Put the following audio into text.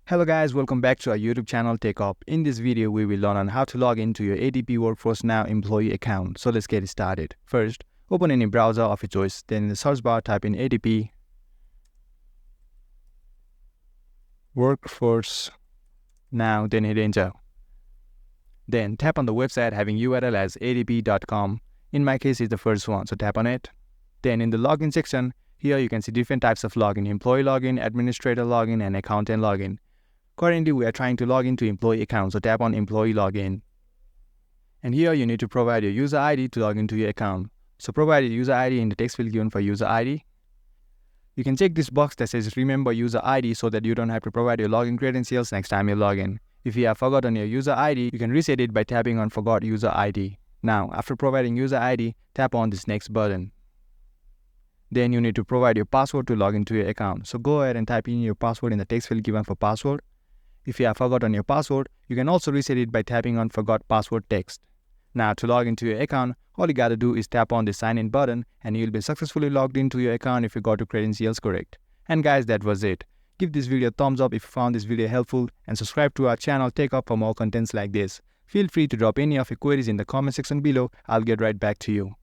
Hello guys, welcome back to our YouTube channel TechUp. In this video, we will learn on how to log into your ADP Workforce Now employee account. So let's get started. First, open any browser of your choice. Then in the search bar, type in ADP Workforce Now, then hit enter. Then tap on the website having URL as adp.com. In my case, it's the first one, so tap on it. Then in the login section, here you can see different types of login: employee login, administrator login, and accountant login. Currently, we are trying to log into employee account, so tap on employee login. And here you need to provide your user ID to log into your account. So provide your user ID in the text field given for user ID. You can check this box that says remember user ID so that you don't have to provide your login credentials next time you log in. If you have forgotten your user ID, you can reset it by tapping on forgot user ID. Now, after providing user ID, tap on this next button. Then you need to provide your password to log into your account. So go ahead and type in your password in the text field given for password. If you have forgotten your password, you can also reset it by tapping on forgot password text. Now to log into your account, all you gotta do is tap on the sign in button and you'll be successfully logged into your account if you got your credentials correct. And guys, that was it. Give this video a thumbs up if you found this video helpful and subscribe to our channel TechUp for more contents like this. Feel free to drop any of your queries in the comment section below. I'll get right back to you.